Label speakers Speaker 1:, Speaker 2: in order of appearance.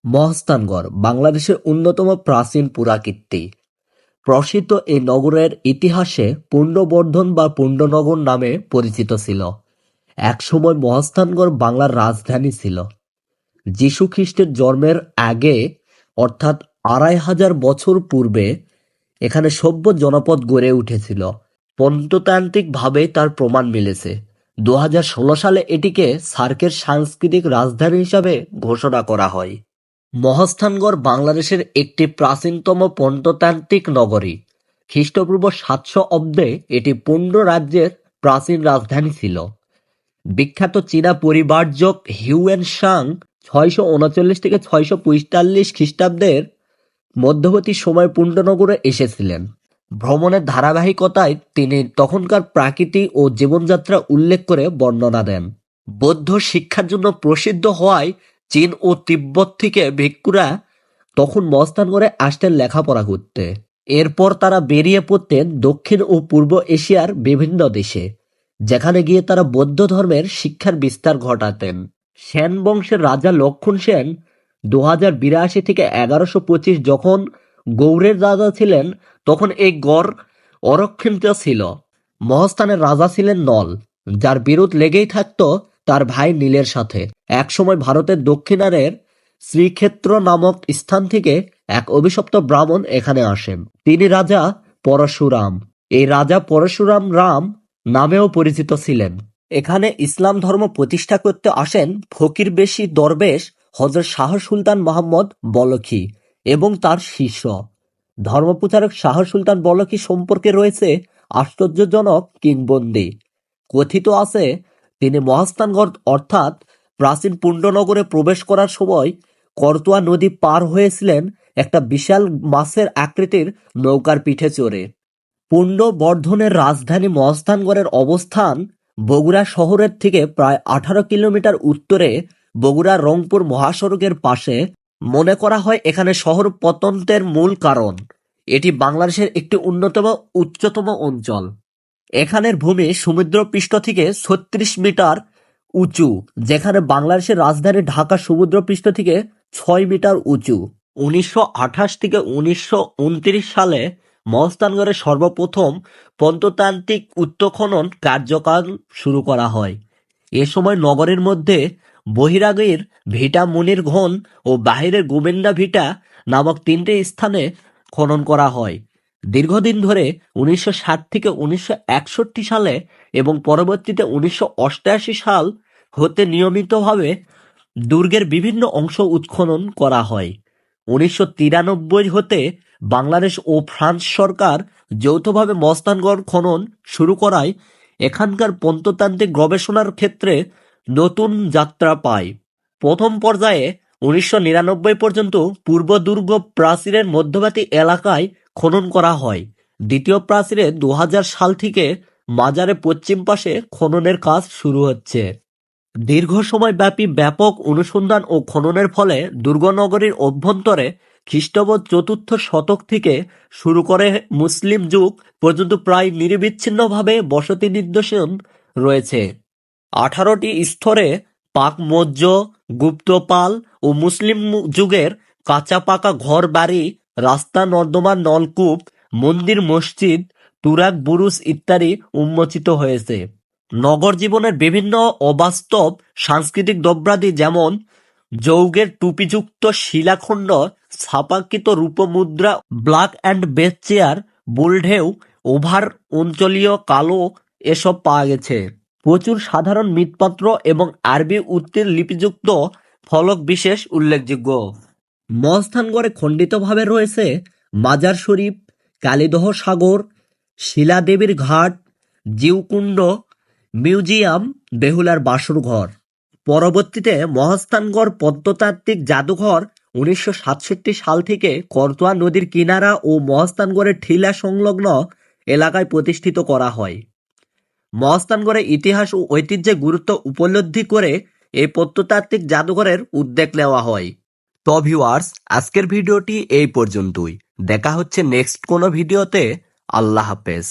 Speaker 1: মহাস্থানগড় বাংলাদেশের অন্যতম প্রাচীন পুরাকীর্তি। প্রসিদ্ধ এই নগরের ইতিহাসে পুণ্ড্রবর্ধন বা পুণ্ড্রনগর নামে পরিচিত ছিল। একসময় মহাস্থানগড় বাংলার রাজধানী ছিল। যীশু খ্রিস্টের জন্মের আগে অর্থাৎ ২৫০০ বছর পূর্বে এখানে সভ্য জনপদ গড়ে উঠেছিল। প্রত্নতান্ত্রিকভাবে তার প্রমাণ মিলেছে। ২০১৬ সালে এটিকে সার্কের সাংস্কৃতিক রাজধানী হিসাবে ঘোষণা করা হয়। মহাস্থানগড় বাংলাদেশের একটি প্রাচীনতম প্রত্নতান্ত্রিক নগরী। খ্রিস্টপূর্ব ৭০০ অব্দে এটি পুণ্ড্র রাজ্যের প্রাচীন রাজধানী ছিল। বিখ্যাত চীনা পরিব্রাজক হিউয়েন সাং ৬৩৯ থেকে ৬৪৫ খ্রিস্টাব্দের মধ্যবর্তী সময়ে পুণ্ড্রনগরে এসেছিলেন। ভ্রমণের ধারাবাহিকতায় তিনি তখনকার প্রাকৃতি ও জীবনযাত্রা উল্লেখ করে বর্ণনা দেন। বৌদ্ধ শিক্ষার জন্য প্রসিদ্ধ হওয়ায় চীন ও তিব্বত থেকে ভিক্ষুরা তখন মহাস্থানগড়ে আসতেন লেখাপড়া করতে। এরপর তারা বেরিয়ে পড়তেন দক্ষিণ ও পূর্ব এশিয়ার বিভিন্ন দেশে, যেখানে গিয়ে তারা বৌদ্ধ ধর্মের শিক্ষার বিস্তার ঘটাতেন। সেন বংশের রাজা লক্ষণ সেন ২০৮২ থেকে ১১২৫ যখন গৌড়ের রাজা ছিলেন, তখন এই গড় অরক্ষিত ছিল। মহাস্থানের রাজা ছিলেন নল, যার বিরোধ লেগেই থাকত তার ভাই নীলের সাথে। একসময় ভারতের দক্ষিণারের শ্রীক্ষেত্র নামক স্থান থেকে এক অভিশপ্ত ব্রাহ্মণ এখানে আসেন। তিনি রাজা পরশুরাম। এই রাজা পরশুরাম রাম নামেও পরিচিত ছিলেন। এখানে ইসলাম ধর্ম প্রতিষ্ঠা করতে আসেন ফকির বেশি দরবেশ হযরত শাহ সুলতান মোহাম্মদ বলখি এবং তার শিষ্য। ধর্মপ্রচারক শাহ সুলতান বলখি সম্পর্কে রয়েছে আশ্চর্যজনক কিংবদন্তি। কথিত আছে তিনি মহাস্থানগড় অর্থাৎ প্রাচীন পুণ্ড্রনগরে প্রবেশ করার সময় করতোয়া নদী পার হয়েছিলেন একটা বিশাল মাছের আকৃতির নৌকার পিঠে চড়ে। পুণ্ড্রবর্ধনের রাজধানী মহাস্থানগড়ের অবস্থান বগুড়া শহরের থেকে প্রায় ১৮ কিলোমিটার উত্তরে বগুড়া রংপুর মহাসড়কের পাশে। মনে করা হয় এখানে শহর পতনের মূল কারণ এটি বাংলাদেশের একটি অন্যতম উচ্চতম অঞ্চল। এখানের ভূমি সমুদ্রপৃষ্ঠ থেকে ৩৬ মিটার উঁচু, যেখানে বাংলাদেশের রাজধানী ঢাকা সমুদ্রপৃষ্ঠ থেকে ৬ মিটার উঁচু। ১৯২৮ থেকে ১৯২৯ সালে মহাস্থানগড়ে সর্বপ্রথম প্রত্নতান্ত্রিক উৎখনন কার্যক্রম শুরু করা হয়। এ সময় নগরের মধ্যে বহিরাগের ভিটা মুনির ঘন ও বাহিরের গোবিন্দা ভিটা নামক ৩টি স্থানে খনন করা হয়। দীর্ঘদিন ধরে ১৯৬০ থেকে ১৯৬১ সালে এবং পরবর্তীতে ১৯৮৮ সাল হতে নিয়মিতভাবে দুর্গের বিভিন্ন অংশ উৎখনন করা হয়। ১৯৯৩ হতে বাংলাদেশ ও ফ্রান্স সরকার যৌথভাবে মহাস্থানগড় খনন শুরু করায় এখানকার প্রত্নতান্ত্রিক গবেষণার ক্ষেত্রে নতুন যাত্রা পায়। প্রথম পর্যায়ে ১৯৯৯ পর্যন্ত পূর্ব দুর্গ প্রাচীরের মধ্যবর্তী এলাকায় খনন করা হয়। দ্বিতীয় প্রাচীরে ২০০০ সাল থেকে মাজারের পশ্চিম পাশে খননের কাজ শুরু হচ্ছে। দীর্ঘ সময়ব্যাপী ব্যাপক অনুসন্ধান ও খননের ফলে দুর্গনগরীর অভ্যন্তরে খ্রিস্টপূর্ব ৪র্থ শতক থেকে শুরু করে মুসলিম যুগ পর্যন্ত প্রায় নিরবিচ্ছিন্নভাবে বসতি নিদর্শন রয়েছে। ১৮টি স্তরে পাক মৌর্য, গুপ্তপাল ও মুসলিম যুগের কাঁচা পাকা ঘর বাড়ি, রাস্তা, নর্দমা, নলকূপ, মন্দির, মসজিদ, তুরাগ, বুরুজ ইত্যাদি উন্মোচিত হয়েছে। নগর জীবনের বিভিন্ন অবাস্তব সাংস্কৃতিক দ্রব্যাদি যেমন যৌগের টুপিযুক্ত শিলাখণ্ড, ছাপাকৃত রূপমুদ্রা, ব্ল্যাক অ্যান্ড বেজ চেয়ার, বুলঢেউ, ওভার অঞ্চলীয় কালো এসব পাওয়া গেছে। প্রচুর সাধারণ মৃৎপাত্র এবং আরবি উক্তির লিপিযুক্ত ফলক বিশেষ উল্লেখযোগ্য। মহাস্থানগড়ে খণ্ডিতভাবে রয়েছে মাজার শরীফ, কালীদহ সাগর, শিলাদেবীর ঘাট, জিউকুণ্ড, মিউজিয়াম, বেহুলার বাসরঘর। পরবর্তীতে মহাস্থানগড় প্রত্নতাত্ত্বিক জাদুঘর ১৯৬৭ সাল থেকে করতোয়া নদীর কিনারা ও মহাস্থানগড়ের ঠিলা সংলগ্ন এলাকায় প্রতিষ্ঠিত করা হয়। মহাস্থানগড়ের ইতিহাস ও ঐতিহ্যের গুরুত্ব উপলব্ধি করে এই প্রত্নতাত্ত্বিক জাদুঘরের উদ্যোগ নেওয়া হয়। তো ভিউয়ার্স, আজকের ভিডিওটি এই পর্যন্তই। দেখা হচ্ছে নেক্সট কোনো ভিডিওতে। আল্লাহ হাফেজ।